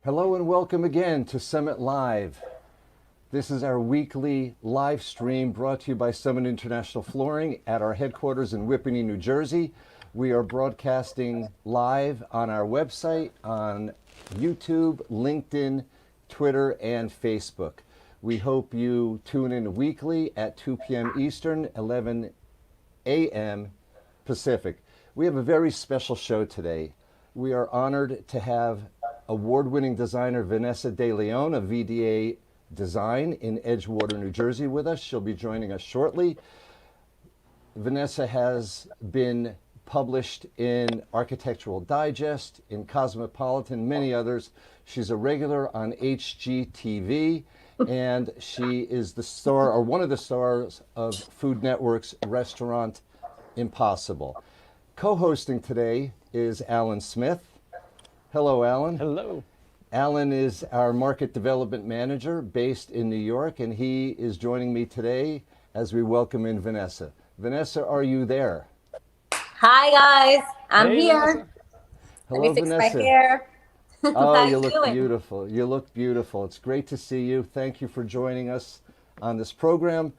Hello and welcome again to Summit Live. This is our weekly live stream brought to you by Summit International Flooring at our headquarters in Whippany, New Jersey. We are broadcasting live on our website, on YouTube, LinkedIn, Twitter, and Facebook. We hope you tune in weekly at 2 p.m. Eastern, 11 a.m. Pacific. We have a very special show today. We are honored to have award-winning designer Vanessa Deleon of VDA Design in Edgewater, New Jersey with us. She'll be joining us shortly. Vanessa has been published in Architectural Digest, in Cosmopolitan, many others. She's a regular on HGTV, and she is the star, or one of the stars, of Food Network's Restaurant Impossible. Co-hosting today is Alan Smith. Hello, Alan. Hello. Alan is our market development manager based in New York, and he is joining me today as we welcome in Vanessa. Vanessa, are you there? Hi guys, I'm Hey, here. Vanessa. Let me Hello, fix my Vanessa. hair. Oh, How you you look doing? beautiful. You look beautiful. It's great to see you. Thank you for joining us on this program.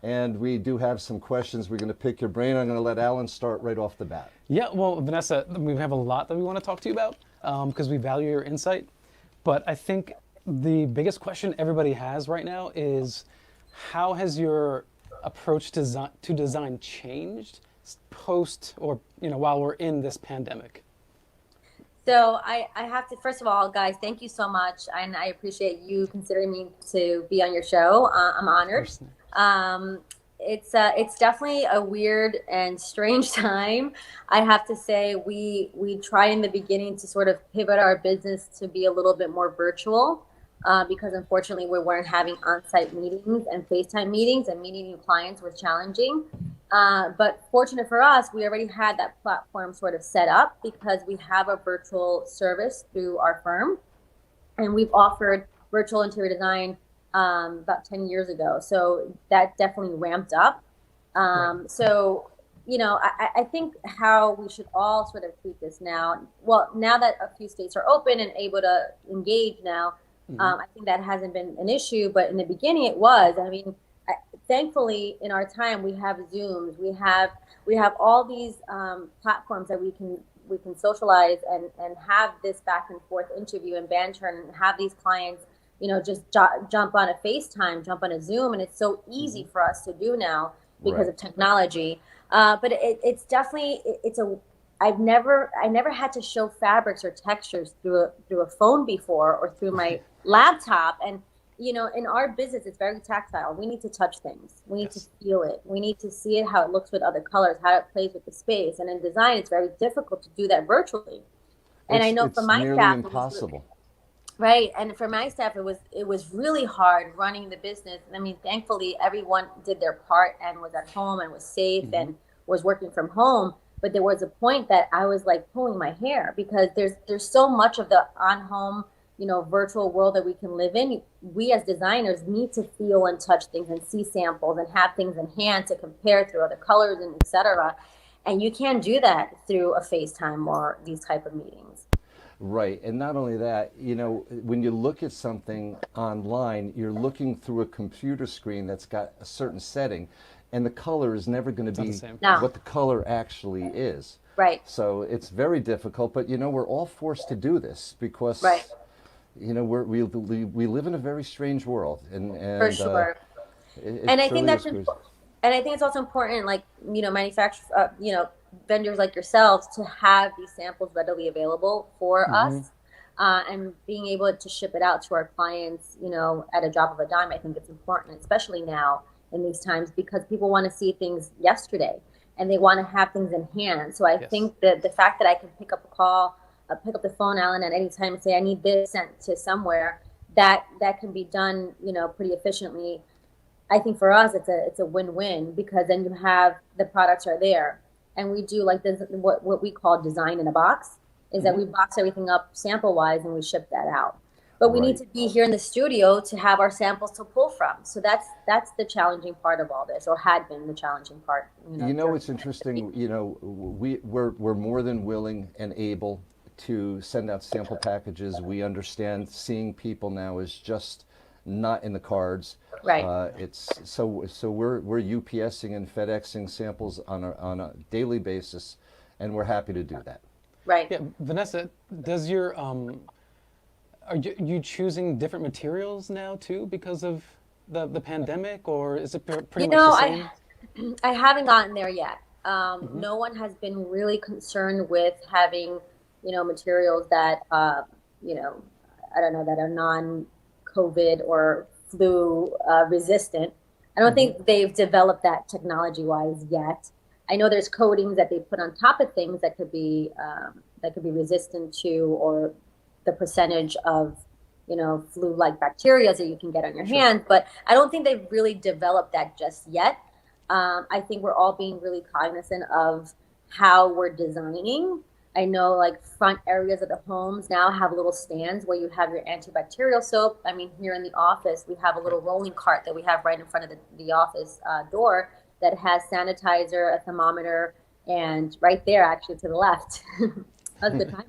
And we do have some questions. We're going to pick your brain. I'm going to let Alan start right off the bat. Yeah, well, Vanessa, we have a lot that we want to talk to you about because we value your insight. But I think the biggest question everybody has right now is how has your approach to design changed post or, while we're in this pandemic? So I have to, first of all, guys, thank you so much. And I appreciate you considering me to be on your show. I'm honored. Personally. Um, it's definitely a weird and strange time. I have to say we try in the beginning to sort of pivot our business to be a little bit more virtual because unfortunately we weren't having on-site meetings and FaceTime meetings, and meeting new clients was challenging. But fortunate for us, we already had that platform sort of set up because we have a virtual service through our firm, and we've offered virtual interior design about 10 years ago. So that definitely ramped up. So, I think how we should all sort of treat this now, well, now that a few states are open and able to engage now, I think that hasn't been an issue, but in the beginning it was. I mean, thankfully in our time we have Zooms, we have all these platforms that we can socialize and have this back and forth interview and banter and have these clients, just jump on a FaceTime, jump on a Zoom, and it's so easy for us to do now because of technology. But it's definitely it's a I never had to show fabrics or textures through a phone before or through my laptop. And in our business, it's very tactile. We need to touch things. We need to feel it. We need to see it, how it looks with other colors, how it plays with the space. And in design, it's very difficult to do that virtually. And I know for It's my nearly staff, impossible. right. And for my staff, it was really hard running the business. I mean, thankfully, everyone did their part and was at home and was safe and was working from home. But there was a point that I was like pulling my hair because there's so much of the on home, virtual world that we can live in. We as designers need to feel and touch things and see samples and have things in hand to compare through other colors and etc. And you can't do that through a FaceTime or these type of meetings. Right. And not only that, when you look at something online, you're looking through a computer screen that's got a certain setting, and the color is never going to Not the be same. No, what the color actually is. right, So it's very difficult, but we're all forced to do this because right, we live in a very strange world, and for sure. it And I think truly that's is crazy. and I think it's also important, like, manufacturers, vendors like yourselves to have these samples readily available for us, and being able to ship it out to our clients, at a drop of a dime. I think it's important, especially now in these times, because people want to see things yesterday and they want to have things in hand. So I Yes. think that the fact that I can pick up a call, pick up the phone, Alan, at any time and say, I need this sent to somewhere, that can be done, pretty efficiently. I think for us it's a win-win because then you have the products are there, and we do like this what we call design in a box, is that we box everything up sample wise and we ship that out. But we need Right. to be here in the studio to have our samples to pull from. So that's the challenging part of all this, or had been the challenging part. You know, During it's interesting. We're more than willing and able to send out sample packages. We understand seeing people now is just not in the cards. Right. So we're UPSing and FedExing samples on a daily basis, and we're happy to do that. Right. Yeah, Vanessa, does your are you choosing different materials now too because of the pandemic, or is it pretty much the same? I haven't gotten there yet. No one has been really concerned with having, materials that, I don't know, that are non-COVID or flu resistant. I don't think they've developed that technology-wise yet. I know there's coatings that they put on top of things that could be resistant to, or the percentage of, flu-like bacteria that you can get on your hands, but I don't think they've really developed that just yet. I think we're all being really cognizant of how we're designing. I know like front areas of the homes now have little stands where you have your antibacterial soap. I mean, here in the office, we have a little rolling cart that we have right in front of the office door that has sanitizer, a thermometer, and right there, actually to the left, that's the time.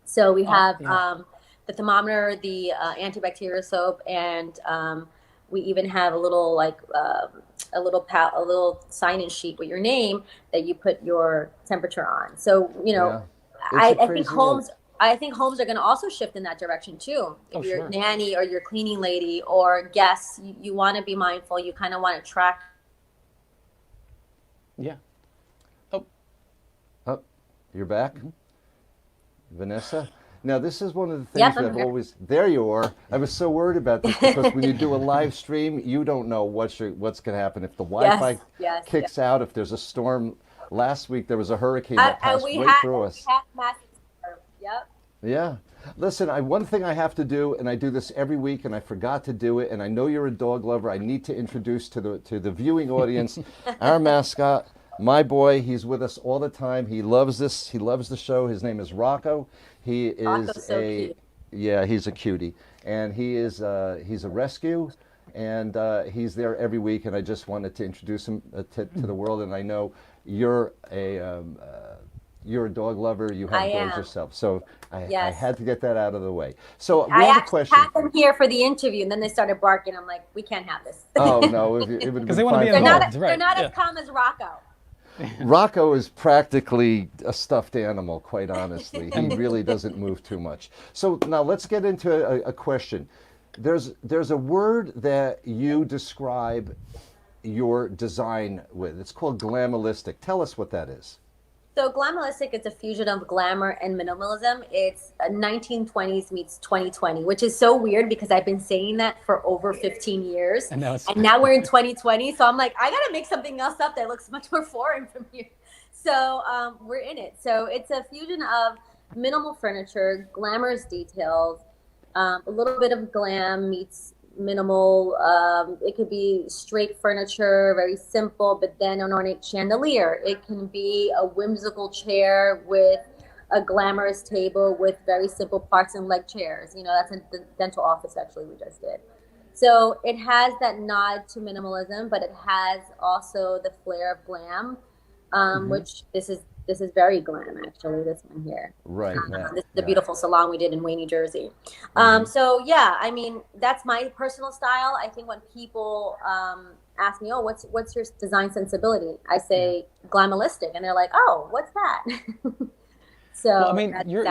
So we have the thermometer, the antibacterial soap, and we even have a little a little sign-in sheet with your name that you put your temperature on. So I think homes are going to also shift in that direction too. If you're a nanny or your cleaning lady or guests, you want to be mindful. You kind of want to track. Yeah. Oh, you're back, Vanessa? Now, this is one of the things that I've always... There you are. I was so worried about this because when you do a live stream, you don't know what's going to happen. If the Wi-Fi kicks out, if there's a storm. Last week, there was a hurricane that passed right through us. Yep. Yeah. Listen, one thing I have to do, and I do this every week, and I forgot to do it, and I know you're a dog lover. I need to introduce to the viewing audience our mascot, my boy. He's with us all the time. He loves this. He loves the show. His name is Rocco. He is cute. Yeah, he's a cutie, and he's a rescue, and he's there every week. And I just wanted to introduce him to the world. And I know you're a dog lover. You have dogs yourself, so I had to get that out of the way. So we have a question. I had them here for the interview, and then they started barking. I'm like, we can't have this. Oh no, it would because they want to be involved. They're not as calm as Rocco. Rocco is practically a stuffed animal, quite honestly. He really doesn't move too much. So now let's get into a question. There's a word that you describe your design with. It's called Glamalistic. Tell us what that is. So Glamalistic is a fusion of glamour and minimalism. It's 1920s meets 2020, which is so weird because I've been saying that for over 15 years. And now we're in 2020. So I'm like, I got to make something else up that looks much more foreign from here. So we're in it. So it's a fusion of minimal furniture, glamorous details, a little bit of glam meets minimal. It could be straight furniture, very simple, but then an ornate chandelier. It can be a whimsical chair with a glamorous table with very simple parts and leg chairs. That's in the dental office actually we just did. So it has that nod to minimalism, but it has also the flair of glam, which this is very glam, actually, this one here. Right. This is the beautiful salon we did in Wayne, New Jersey. So, yeah, I mean, that's my personal style. I think when people ask me, oh, what's your design sensibility? I say Glamalistic, and they're like, oh, what's that? So, well, I mean, you're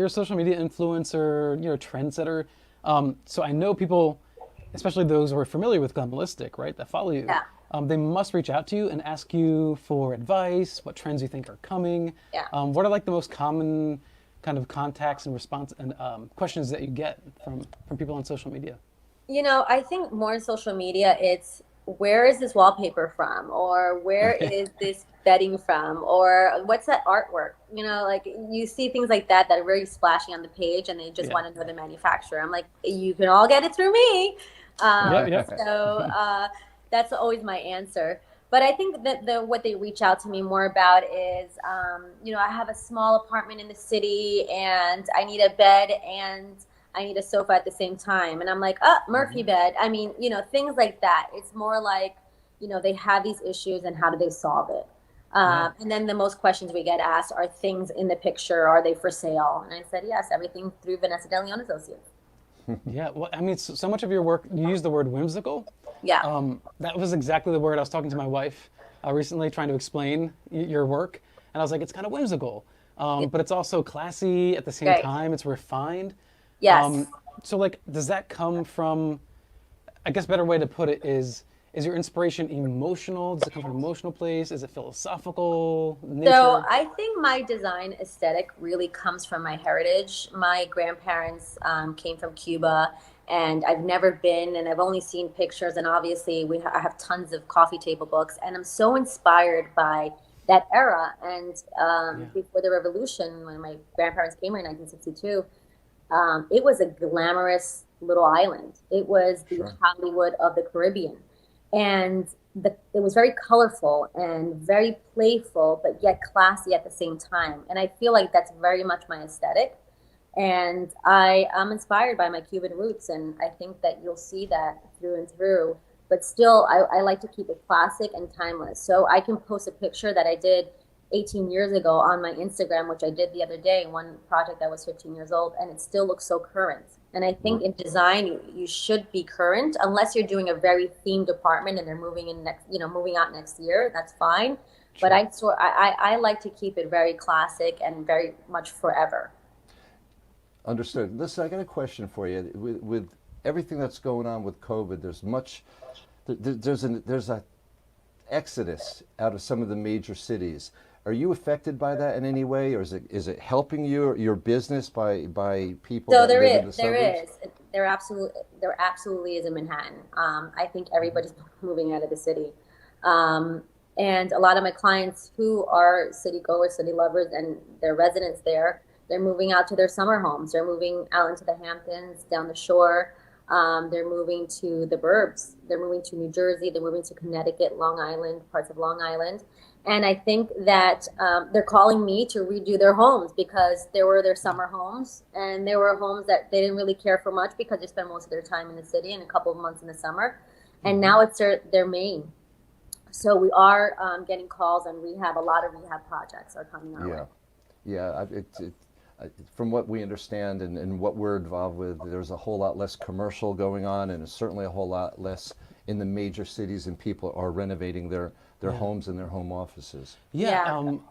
a social media influencer, you're a trendsetter. So I know people, especially those who are familiar with Glamalistic, right, that follow you. Yeah. They must reach out to you and ask you for advice, what trends you think are coming. Yeah. What are like the most common kind of contacts and response and questions that you get from people on social media? I think more in social media, it's where is this wallpaper from? Or where is this bedding from? Or what's that artwork? Like you see things like that are very splashy on the page and they just want to know the manufacturer. I'm like, you can all get it through me. So that's always my answer. But I think that what they reach out to me more about is, I have a small apartment in the city and I need a bed and I need a sofa at the same time. And I'm like, Murphy bed. I mean, things like that. It's more like, they have these issues and how do they solve it? Yeah. And then the most questions we get asked are things in the picture, are they for sale? And I said, yes, everything through Vanessa Deleon Associates. Yeah, well, I mean, so much of your work, you use the word whimsical. Yeah. That was exactly the word I was talking to my wife recently, trying to explain your work, and I was like, it's kind of whimsical, Yeah. but it's also classy at the same Right. time. It's refined. Yes. So, like, does that come from? I guess better way to put it is your inspiration emotional? Does it come from an emotional place? Is it philosophical So nature? I think my design aesthetic really comes from my heritage. My grandparents came from Cuba, and I've never been, and I've only seen pictures. And obviously, I have tons of coffee table books, and I'm so inspired by that era. And Yeah, before the revolution, when my grandparents came here in 1962, it was a glamorous little island. It was the Sure. Hollywood of the Caribbean. And it was very colorful and very playful, but yet classy at the same time. And I feel like that's very much my aesthetic. And I am inspired by my Cuban roots, and I think that you'll see that through and through. But still, I like to keep it classic and timeless. So I can post a picture that I did 18 years ago on my Instagram, which I did the other day, one project that was 15 years old, and it still looks so current. And I think in design, you should be current unless you're doing a very themed department and they're moving in next, moving out next year. That's fine. But sure. I like to keep it very classic and very much forever. Understood. Listen, I got a question for you. With everything that's going on with COVID, there's a exodus out of some of the major cities. Are you affected by that in any way, or is it helping your business by people So that live in the there suburbs? is, there absolutely is in Manhattan. I think everybody's moving out of the city, um, and a lot of my clients who are city goers, city lovers, and they're residents there, they're moving out to their summer homes. They're moving out into the Hamptons, down the shore. They're moving to the burbs. They're moving to New Jersey. They're moving to Connecticut, Long Island, parts of Long Island. And I think that they're calling me to redo their homes because there were their Yeah, summer homes, and there were homes that they didn't really care for much because they spend most of their time in the city and a couple of months in the summer. And now it's their main. So we are getting calls on rehab. A lot of rehab projects are coming our way. Yeah, yeah. From what we understand and what we're involved with, there's a whole lot less commercial going on, and certainly a whole lot less in the major cities, and people are renovating their yeah, homes and their home offices. yeah.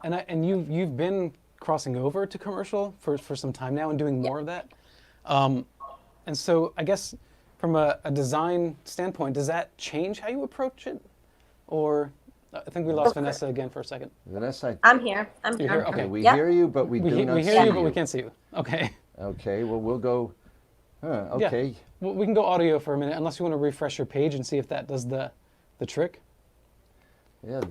Yeah. And you've been crossing over to commercial for some time now and doing Yeah. more of that. Um, and so I guess from a design standpoint, does that change how you approach it? Or I think we lost Vanessa again for a second. Vanessa, I'm here. I'm You're here. here? Okay. we Yep. hear you, but we do not We hear see you, but we you. can't see you. Okay. Okay, well, we'll go. Yeah. Okay. Well, we can go audio for a minute, unless you want to refresh your page and see if that does the trick. Yeah,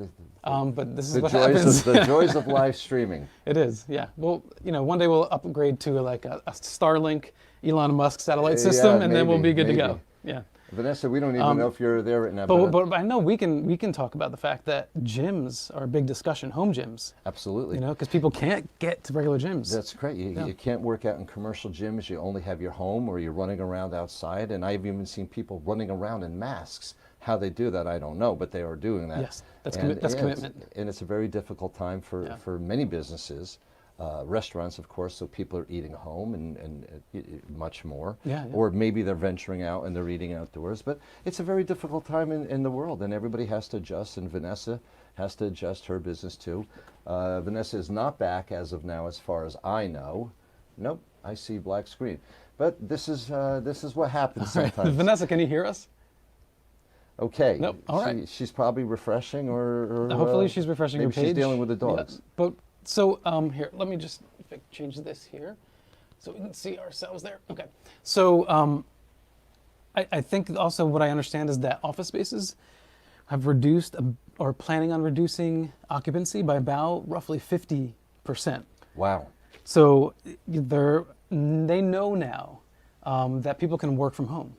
But this is the what joys happens. of the joys of live streaming. It is, yeah. Well, one day we'll upgrade to like a Starlink, Elon Musk satellite system, Yeah, and then we'll maybe, be good to maybe. go. Yeah. Vanessa, we don't even know if you're there right now, But I know we can talk about the fact that gyms are a big discussion, home gyms. absolutely. Because people can't get to regular gyms. That's great. You can't work out in commercial gyms. You only have your home, or you're running around outside. And I've even seen people running around in masks. How they do that, I don't know, but they are doing that. Yes, that's And, that's yeah, commitment. and it's a very difficult time for many businesses. Restaurants, of course, so people are eating home and much more. Yeah, yeah. Or maybe they're venturing out and they're eating outdoors. But it's a very difficult time in the world, and everybody has to adjust, and Vanessa has to adjust her business too. Vanessa is not back as of now, as far as I know. Nope, I see black screen. But this is what happens sometimes. Vanessa, can you hear us? Okay. Nope, all right. She's probably refreshing, or Hopefully she's refreshing her maybe page. she's dealing with the Yeah. dogs. But so here, let me just change this here, so we can see ourselves there. Okay. So I think also what I understand is that office spaces have reduced or planning on reducing occupancy by about roughly 50%. Wow. So they know now that people can work from home,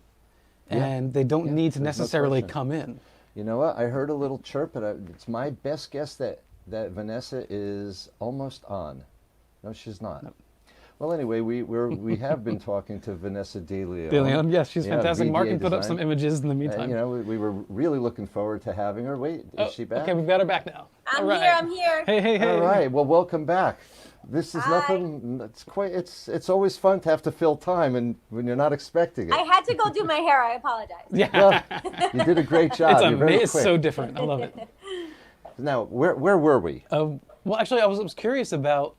Yeah. and they don't need to there's no necessarily question. come in. You know what? I heard a little chirp, but it's my best guess that Vanessa is almost on. No, she's not. Well, anyway, we have been talking to Vanessa Deleon. Deleon, yes, she's Yeah, fantastic. Mark VDA can put up design. some images in the meantime. We were really looking forward to having her. Wait, is she back? Okay, we've got her back now. I'm All right. here. I'm here. Hey, hey, hey. All right. Well, welcome back. This is Hi. nothing. It's always fun to have to fill time and when you're not expecting it. I had to go do my hair. I apologize. Yeah, Well, you did a great job. it's You're very amazing. It's quick. so different. I love it. Now, where were we? Well, actually, I was curious about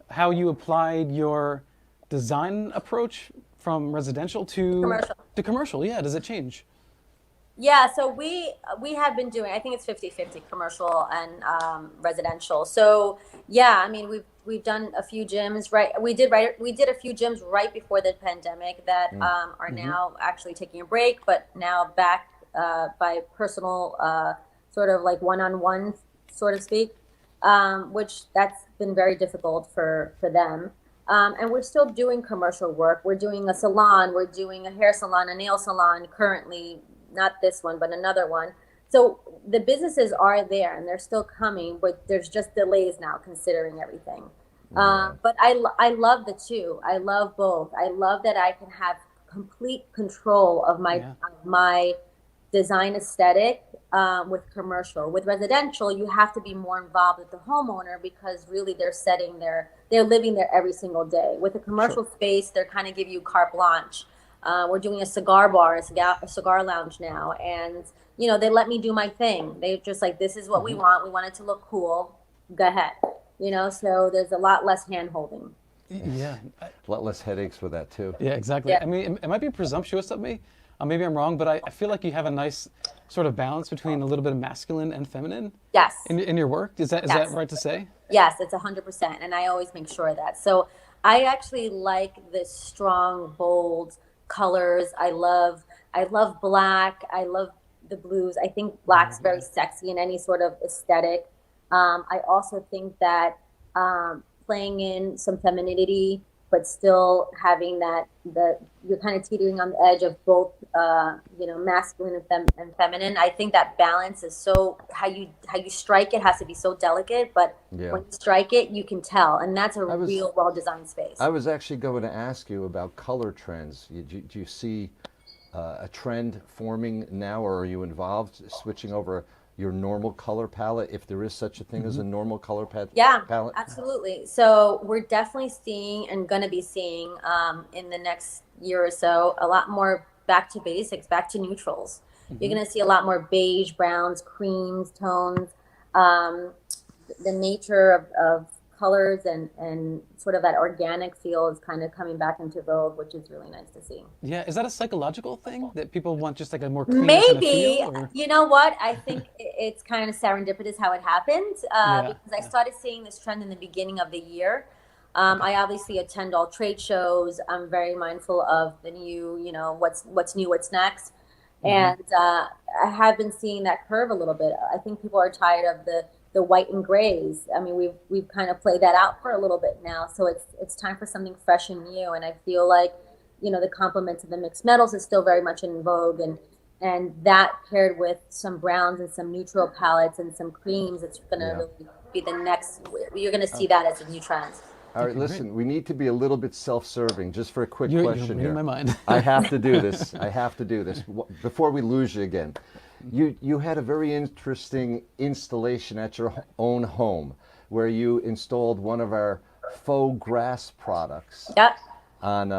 how you applied your design approach from residential to Commercial. commercial. Yeah, does it change? Yeah, so we have been doing, I think it's 50-50 commercial and residential. So yeah, I mean we've done a few gyms, right? We did a few gyms right before the pandemic that are now actually taking a break, but now back by personal sort of like one-on-one, sort of speak, which that's been very difficult for them. And we're still doing commercial work. We're doing a salon, we're doing a hair salon, a nail salon currently, not this one, but another one. So the businesses are there and they're still coming, but there's just delays now considering everything. But I love the two. I love both. I love that I can have complete control of my design aesthetic with commercial. With residential, you have to be more involved with the homeowner because really they're living there every single day. With a commercial space, they're kind of give you carte blanche. We're doing a cigar bar, a cigar lounge now, and they let me do my thing. They just like, this is what we want. We want it to look cool. Go ahead. So there's a lot less hand holding. Yeah. A lot less headaches with that too. Yeah, exactly. Yeah. I mean, it might be presumptuous of me. Maybe I'm wrong, but I feel like you have a nice sort of balance between a little bit of masculine and feminine Yes. in your work. Is that Yes. right to say? Yes, it's 100%, and I always make sure of that. So I actually like this strong, bold colors. I love black. I love the blues. I think black's very sexy in any sort of aesthetic. I also think that playing in some femininity, but still having you're kind of teetering on the edge of both, masculine and feminine. I think that balance is so, how you strike it has to be so delicate, but when you strike it, you can tell, and that's a real well-designed space. I was actually going to ask you about color trends. Do you see a trend forming now, or are you involved switching over your normal color palette, if there is such a thing as a normal color palette? Yeah, absolutely. So we're definitely seeing and going to be seeing in the next year or so a lot more back to basics, back to neutrals. You're going to see a lot more beige, browns, creams, tones. The nature of colors and sort of that organic feel is kind of coming back into vogue, which is really nice to see. Yeah, is that a psychological thing that people want just like a more clean kind of feel? Or? You know what? I think it's kind of serendipitous how it happened because I started seeing this trend in the beginning of the year. I obviously attend all trade shows. I'm very mindful of the new, what's new, what's next. And I have been seeing that curve a little bit. I think people are tired of the white and grays. I mean, we've kind of played that out for a little bit now. So it's time for something fresh and new. And I feel like, the complement of the mixed metals is still very much in vogue. And that paired with some browns and some neutral palettes and some creams, it's going to really be the next, you're going to see that as a new trend. All right, listen, we need to be a little bit self-serving, just for a quick You're question reading here. my mind. I have to do this. Before we lose you again. You had a very interesting installation at your own home where you installed one of our faux grass products. Yep. On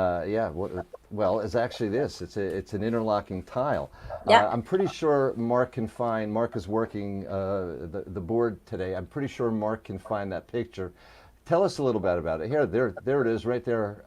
it's actually this. It's an interlocking tile. Yep. I'm pretty sure Mark is working the board today. I'm pretty sure Mark can find that picture. Tell us a little bit about it. Here, there it is, right there.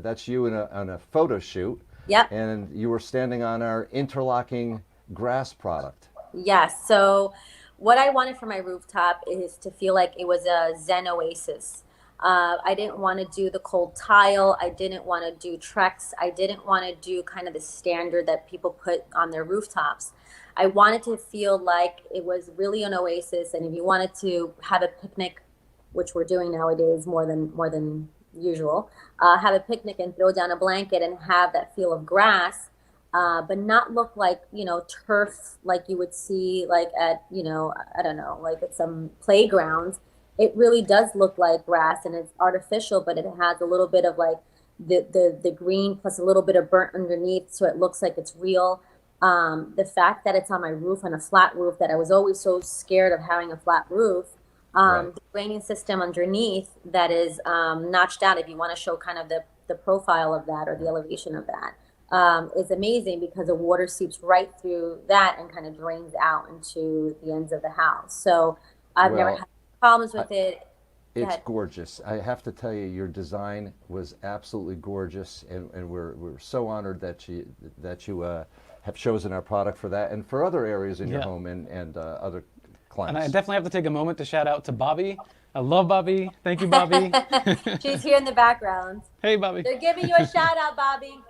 That's you on a photo shoot. Yep. And you were standing on our interlocking grass product. Yes. So what I wanted for my rooftop is to feel like it was a Zen oasis. I didn't want to do the cold tile. I didn't want to do Trex. I didn't want to do kind of the standard that people put on their rooftops. I wanted to feel like it was really an oasis. And if you wanted to have a picnic, which we're doing nowadays more than usual, have a picnic and throw down a blanket and have that feel of grass. But not look like, turf like you would see like at, I don't know, like at some playgrounds. it really does look like grass and it's artificial, but it has a little bit of like the green plus a little bit of burnt underneath, so it looks like it's real. The fact that it's on my roof, on a flat roof, that I was always so scared of having a flat roof. Right. The draining system underneath that is notched out, if you want to show kind of the profile of that or the elevation of that, is amazing because the water seeps right through that and kind of drains out into the ends of the house. So I've never Well, had problems with it. Go it's ahead. gorgeous. I have to tell you, your design was absolutely gorgeous, and we're so honored that you have chosen our product for that and for other areas in your Yeah. home and other And I clients. definitely have to take a moment to shout out to Bobby. I love Bobby. Thank you, Bobby. She's here in the background. Hey, Bobby. They're giving you a shout out, Bobby.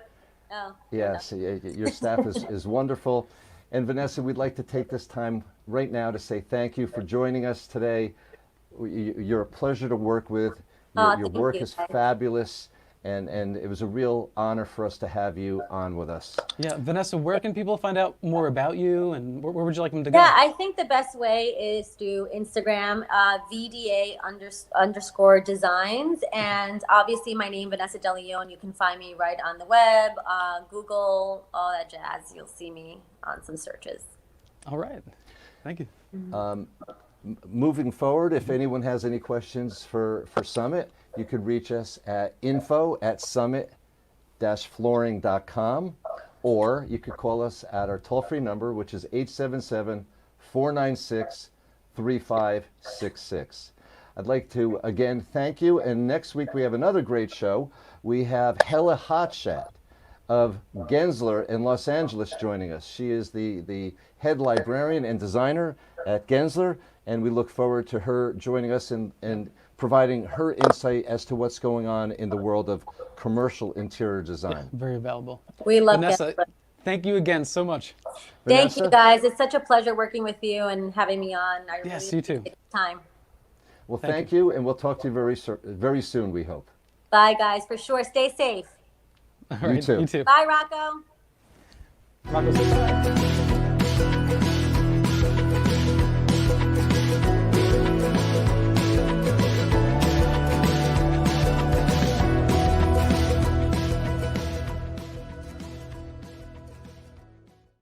Oh, fair enough. Yes, your staff is wonderful. And Vanessa, we'd like to take this time right now to say thank you for joining us today. You're a pleasure to work with. Oh, Your thank work you, is guys. fabulous, and it was a real honor for us to have you on with us. Yeah, Vanessa, where can people find out more about you, and where would you like them to go? Yeah, I think the best way is through Instagram, VDA underscore designs. And obviously, my name, Vanessa Deleon. You can find me right on the web, Google, all that jazz. You'll see me on some searches. All right. Thank you. Moving forward, if anyone has any questions for Summit, you could reach us at info@summit-flooring.com, or you could call us at our toll-free number, which is 877-496-3566. I'd like to again thank you, and next week we have another great show. We have Hella Hotshot of Gensler in Los Angeles joining us. She is the head librarian and designer at Gensler, and we look forward to her joining us and providing her insight as to what's going on in the world of commercial interior design. Very valuable. We love Vanessa, Gensler. thank you again so much. Thank you, Vanessa? guys. It's such a pleasure working with you and having me on. I Yes, really you too. appreciate the time. Well, Thank thank you, and we'll talk to you very soon, we hope. Bye, guys. For sure. Stay safe. All right, too. You too. Bye, Rocco. Rocco, say bye.